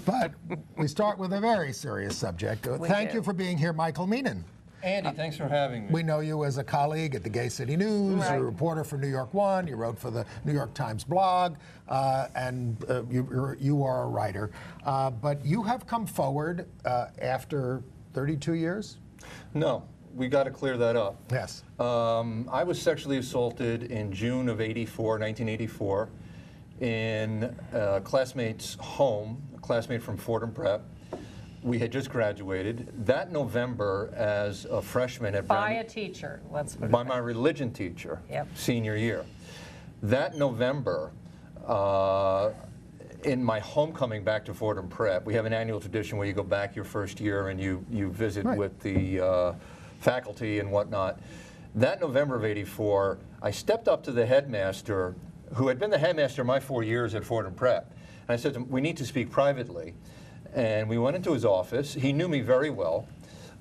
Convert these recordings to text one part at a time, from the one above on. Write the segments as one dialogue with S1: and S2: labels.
S1: But we start with a very serious subject. Thank you for being here, Michael Meenan.
S2: Andy, thanks for having me.
S1: We know you as a colleague at the Gay City News,
S3: Right.
S1: You're a reporter for New York One, you wrote for the New York Times blog, and you are a writer. But you have come forward after 32 years?
S2: No, we got to clear that up.
S1: Yes.
S2: I was sexually assaulted in June of 1984, in a classmate's home, a classmate from Fordham Prep. We had just graduated. That November, as a freshman at
S3: By a teacher, let's put it
S2: by
S3: that.
S2: my religion teacher,
S3: Yep.
S2: senior year. That November, in my homecoming back to Fordham Prep, we have an annual tradition where you go back your first year and you visit
S1: Right.
S2: with the faculty and whatnot. That November of '84, I stepped up to the headmaster, who had been the headmaster my 4 years at Fordham Prep, and I said to him, "We need to speak privately." And we went into his office. He knew me very well.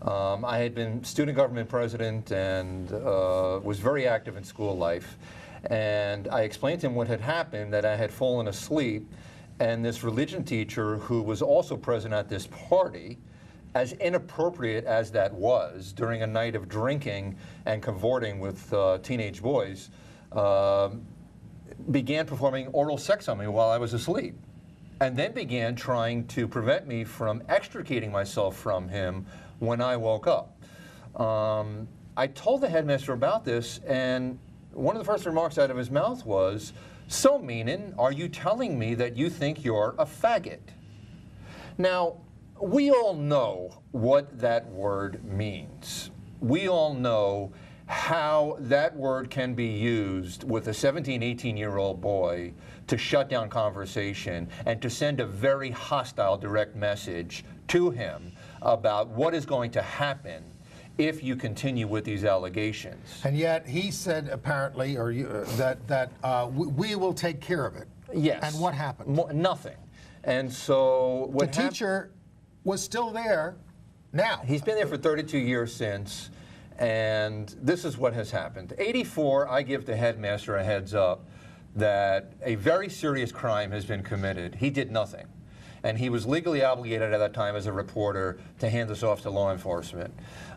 S2: I had been student government president and was very active in school life. And I explained to him what had happened, that I had fallen asleep, and this religion teacher, who was also present at this party, as inappropriate as that was, during a night of drinking and cavorting with teenage boys, began performing oral sex on me while I was asleep, and then began trying to prevent me from extricating myself from him when I woke up. I told the headmaster about this, and one of the first remarks out of his mouth was, "So, Meenan, are you telling me that you think you're a faggot?" Now, we all know what that word means. We all know how that word can be used with a 17, 18-year-old boy to shut down conversation and to send a very hostile direct message to him about what is going to happen if you continue with these allegations.
S1: And yet he said, apparently, or you, that we will take care of it.
S2: Yes.
S1: And what happened?
S2: Nothing. And so what
S1: The teacher was still there now.
S2: He's been there for 32 years since, and this is what has happened. '84, I give the headmaster a heads up that a very serious crime has been committed. He did nothing. And he was legally obligated at that time as a reporter to hand this off to law enforcement.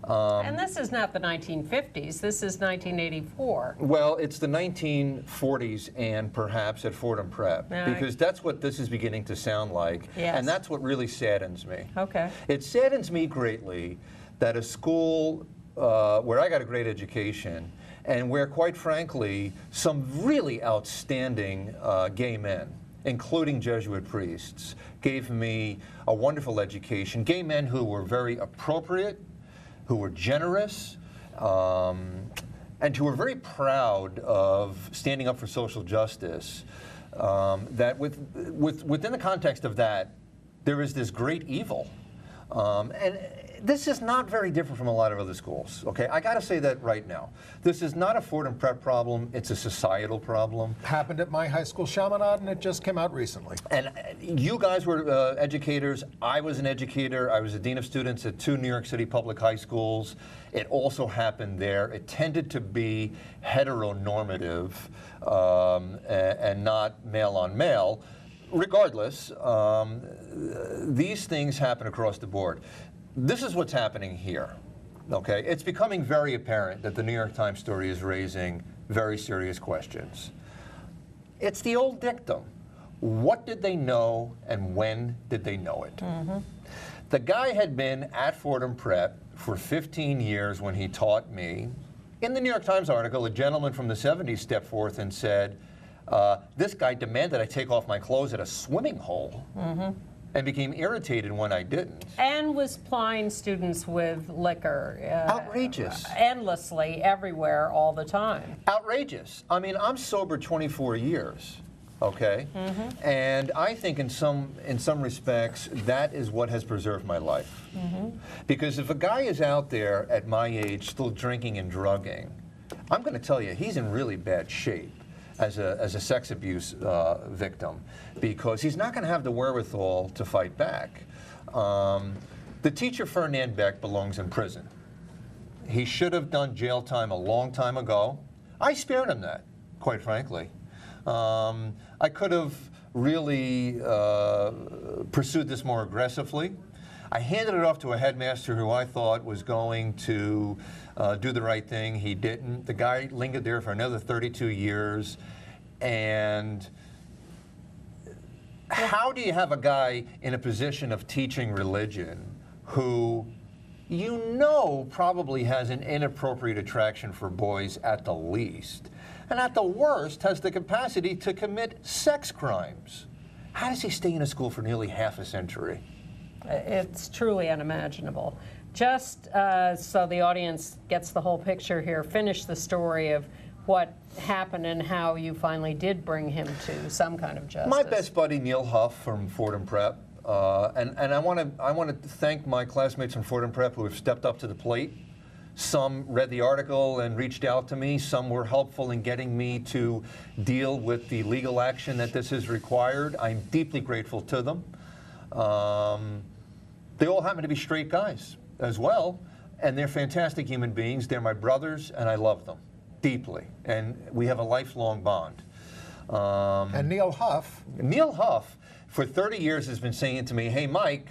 S3: And this is not the 1950s, this is 1984.
S2: Well, it's the 1940s and perhaps at Fordham Prep, because that's what this is beginning to sound like.
S3: Yes.
S2: And that's what really saddens me.
S3: Okay.
S2: It saddens me greatly that a school where I got a great education and where, quite frankly, some really outstanding gay men, including Jesuit priests, gave me a wonderful education. Gay men who were very appropriate, who were generous, and who were very proud of standing up for social justice. That within the context of that, there is this great evil. And this is not very different from a lot of other schools, okay? I gotta say that right now. This is not a Fordham Prep problem, it's a societal problem.
S1: Happened at my high school, Chaminade, and it just came out recently.
S2: And you guys were educators, I was an educator, I was a dean of students at 2 New York City public high schools. It also happened there. It tended to be heteronormative and not male on male. Regardless, these things happen across the board. This is what's happening here, okay? It's becoming very apparent that the New York Times story is raising very serious questions. It's the old dictum. What did they know and when did they know it? Mm-hmm. The guy had been at Fordham Prep for 15 years when he taught me. In the New York Times article, a gentleman from the 70s stepped forth and said, this guy demanded I take off my clothes at a swimming hole. Mm-hmm. And became irritated when I didn't.
S3: And was plying students with liquor.
S2: Outrageous.
S3: Endlessly, everywhere, all the time.
S2: Outrageous. I mean, I'm sober 24 years, okay? Mm-hmm. And I think in some respects, that is what has preserved my life. Mm-hmm. Because if a guy is out there at my age still drinking and drugging, I'm going to tell you, he's in really bad shape as a sex abuse victim, because he's not going to have the wherewithal to fight back. The teacher, Fernand Beck, belongs in prison. He should have done jail time a long time ago. I spared him that, quite frankly. I could have really pursued this more aggressively. I handed it off to a headmaster who I thought was going to do the right thing. He didn't. The guy lingered there for another 32 years. And how do you have a guy in a position of teaching religion who you know probably has an inappropriate attraction for boys at the least, and at the worst has the capacity to commit sex crimes? How does he stay in a school for nearly half a century?
S3: It's truly unimaginable. Just so the audience gets the whole picture here, finish the story of what happened and how you finally did bring him to some kind of justice.
S2: My best buddy, Neil Huff from Fordham Prep, and I want to thank my classmates from Fordham Prep who have stepped up to the plate. Some read the article and reached out to me. Some were helpful in getting me to deal with the legal action that this has required. I'm deeply grateful to them. They all happen to be straight guys as well, and they're fantastic human beings. They're my brothers, and I love them deeply, and we have a lifelong bond.
S1: And Neil Huff.
S2: Neil Huff, for 30 years, has been saying to me, "Hey, Mike,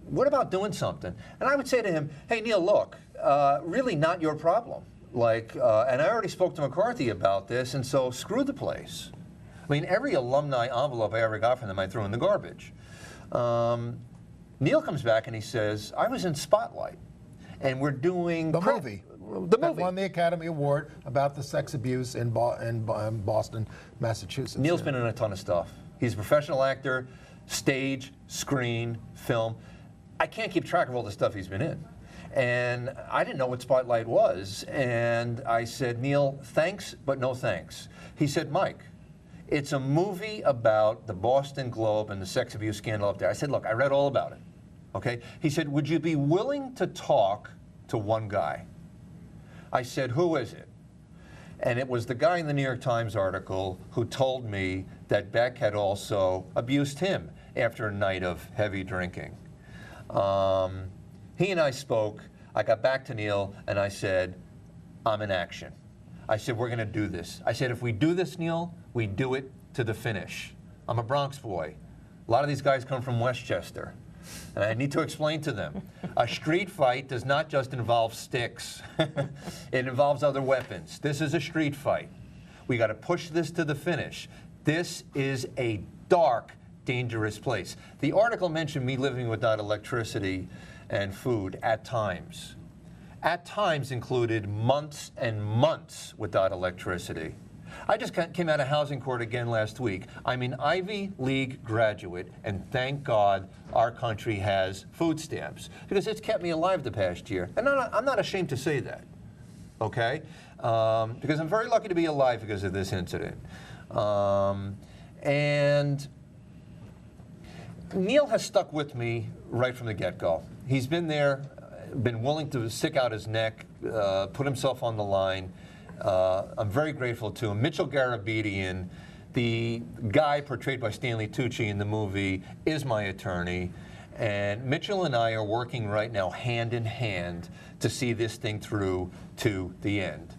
S2: what about doing something?" And I would say to him, "Hey, Neil, look, really not your problem. Like, and I already spoke to McCarthy about this, and so screw the place." I mean, every alumni envelope I ever got from them, I threw in the garbage. Neil comes back and he says, "I was in Spotlight, and we're doing
S1: The movie. That
S2: movie
S1: won the Academy Award about the sex abuse in Boston, Massachusetts.
S2: Neil's been in a ton of stuff. He's a professional actor, stage, screen, film. I can't keep track of all the stuff he's been in. And I didn't know what Spotlight was. And I said, "Neil, thanks, but no thanks." He said, "Mike, it's a movie about the Boston Globe and the sex abuse scandal up there." I said, "Look, I read all about it." Okay? He said, "Would you be willing to talk to one guy?" I said, "Who is it?" And it was the guy in the New York Times article who told me that Beck had also abused him after a night of heavy drinking. He and I spoke. I got back to Neil and I said, "I'm in action." I said, "We're going to do this." I said, "If we do this, Neil, we do it to the finish." I'm a Bronx boy. A lot of these guys come from Westchester. And I need to explain to them, a street fight does not just involve sticks. It involves other weapons. This is a street fight. We got to push this to the finish. This is a dark, dangerous place. The article mentioned me living without electricity and food at times. At times included months and months without electricity. I just came out of housing court again last week. I'm an Ivy League graduate, and thank God our country has food stamps, because it's kept me alive the past year. And I'm not ashamed to say that, okay? Because I'm very lucky to be alive because of this incident. And Neil has stuck with me right from the get-go. He's been there, been willing to stick out his neck, put himself on the line. I'm very grateful to him. Mitchell Garabedian, the guy portrayed by Stanley Tucci in the movie, is my attorney. And Mitchell and I are working right now hand in hand to see this thing through to the end.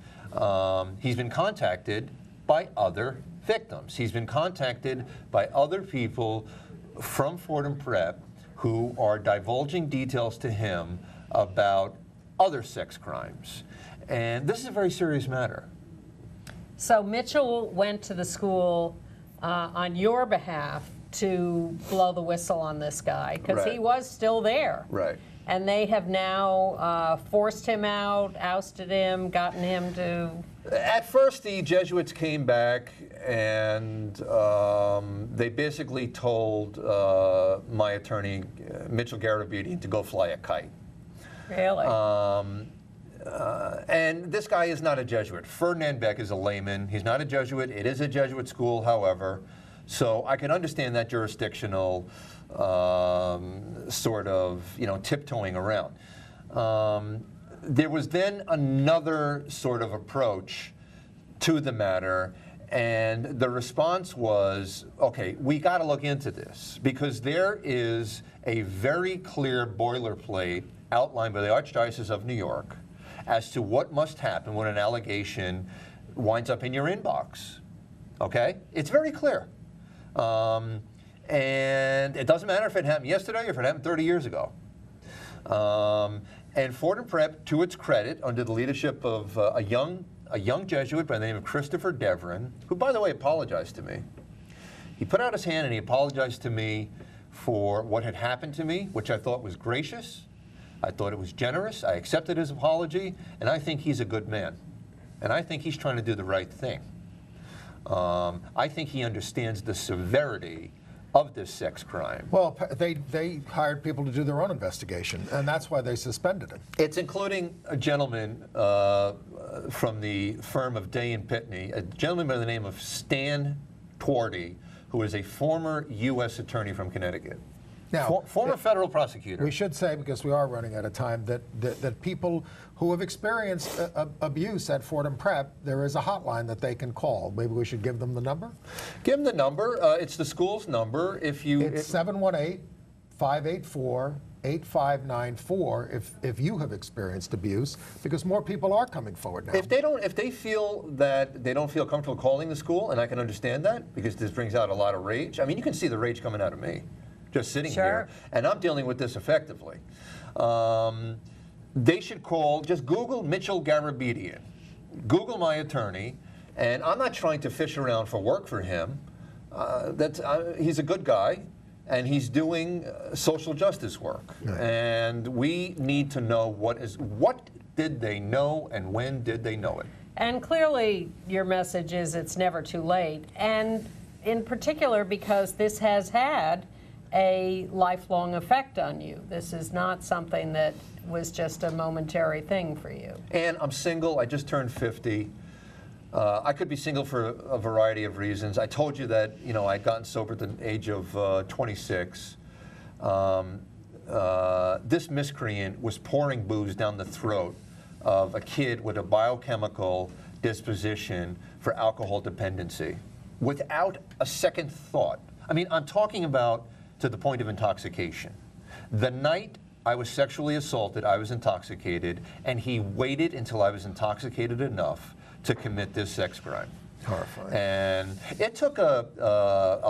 S2: He's been contacted by other victims. He's been contacted by other people from Fordham Prep who are divulging details to him about other sex crimes. And this is a very serious matter.
S3: So Mitchell went to the school on your behalf to blow the whistle on this guy, because he was still there.
S2: Right.
S3: And they have now forced him out, ousted him, gotten him to...
S2: At first, the Jesuits came back and they basically told my attorney, Mitchell Garabedian, to go fly a kite.
S3: Really?
S2: And this guy is not a Jesuit. Fernand Beck is a layman. He's not a Jesuit. It is a Jesuit school, however. So I can understand that jurisdictional sort of, tiptoeing around. There was then another sort of approach to the matter, and the response was, okay, we got to look into this, because there is a very clear boilerplate outlined by the Archdiocese of New York as to what must happen when an allegation winds up in your inbox. Okay? It's very clear. And it doesn't matter if it happened yesterday or if it happened 30 years ago. And Fordham Prep, to its credit, under the leadership of a young Jesuit by the name of Christopher Devrin, who, by the way, apologized to me. He put out his hand and he apologized to me for what had happened to me, which I thought was gracious. I thought it was generous. I accepted his apology, and I think he's a good man. And I think he's trying to do the right thing. I think he understands the severity of this sex crime.
S1: Well, they hired people to do their own investigation, and that's why they suspended him.
S2: It's including a gentleman from the firm of Day and Pitney, a gentleman by the name of Stan Twardy, who is a former U.S. attorney from Connecticut.
S1: Now,
S2: former federal prosecutor.
S1: We should say, because we are running out of time, that people who have experienced abuse at Fordham Prep, there is a hotline that they can call. Maybe we should give them the number?
S2: Give them the number. It's the school's number.
S1: It's 718-584-8594 if you have experienced abuse, because more people are coming forward now.
S2: If they feel that they don't feel comfortable calling the school, and I can understand that, because this brings out a lot of rage. I mean, you can see the rage coming out of me, just sitting here, and I'm dealing with this effectively. They should call, just Google Mitchell Garabedian, Google my attorney, and I'm not trying to fish around for work for him. He's a good guy, and he's doing social justice work. Right. And we need to know what did they know and when did they know it. And
S3: clearly your message is it's never too late, and in particular because this has had a lifelong effect on you. This is not something that was just a momentary thing for you. And
S2: I'm single. I just turned 50. I could be single for a variety of reasons. I told you that I'd gotten sober at the age of 26. This miscreant was pouring booze down the throat of a kid with a biochemical disposition for alcohol dependency without a second thought. I mean, I'm talking about to the point of intoxication. The night I was sexually assaulted, I was intoxicated, and he waited until I was intoxicated enough to commit this sex crime.
S1: Horrifying.
S2: And it took a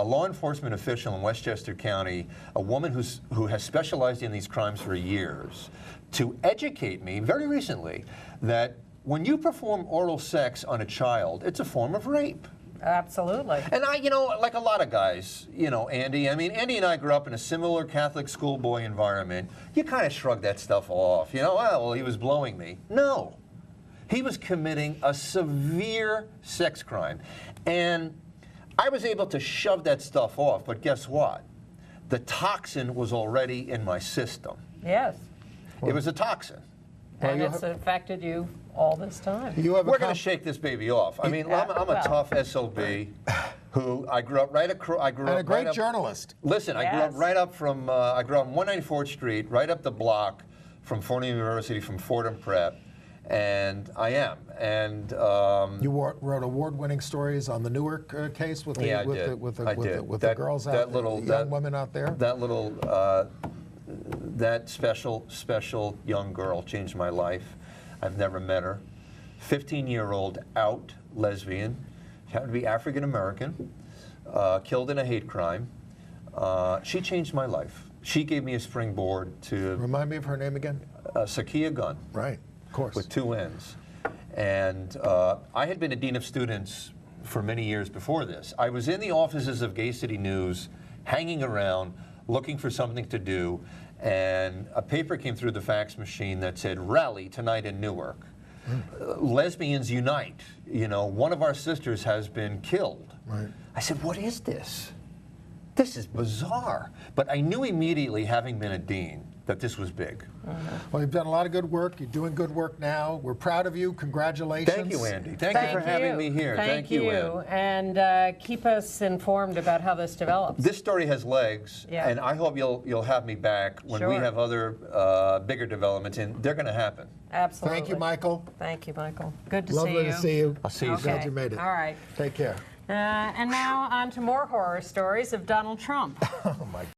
S2: law enforcement official in Westchester County, a woman who has specialized in these crimes for years, to educate me very recently that when you perform oral sex on a child, it's a form of rape. Absolutely. And I, like a lot of guys, Andy, I mean, Andy and I grew up in a similar Catholic schoolboy environment. You kind of shrug that stuff off. Well, he was blowing me. No. He was committing a severe sex crime. And I was able to shove that stuff off, but guess what? The toxin was already in my system. Yes. It was a toxin. And it's affected you all this time. We're going to shake this baby off. I mean, I'm a tough SOB who I grew up right across. And a great journalist. Listen, I grew up right up from, I grew up on 194th Street, right up the block from Fordham University, from Fordham Prep. And I am. And you wrote award-winning stories on the Newark case with the girls out there, the young women out there. That special young girl changed my life. I've never met her. 15-year-old out lesbian. She happened to be African American. Killed in a hate crime. She changed my life. She gave me a springboard to. Remind me of her name again. Sakia Gunn. Right. Of course. With 2 N's. And I had been a dean of students for many years before this. I was in the offices of Gay City News, hanging around, looking for something to do, and a paper came through the fax machine that said, "Rally tonight in Newark. Lesbians unite. One of our sisters has been killed." Right. I said, "What is this? This is bizarre." But I knew immediately, having been a dean, that this was big. Well, you've done a lot of good work. You're doing good work now. We're proud of you. Congratulations. Thank you, Andy. Thank you for having me here. Thank you. And keep us informed about how this develops. This story has legs, and I hope you'll have me back when we have other bigger developments, and they're going to happen. Absolutely. Thank you, Michael. Thank you, Michael. Good to see you. Lovely to see you. I'll see you soon. Glad you made it. All right. Take care. And now on to more horror stories of Donald Trump. Oh, my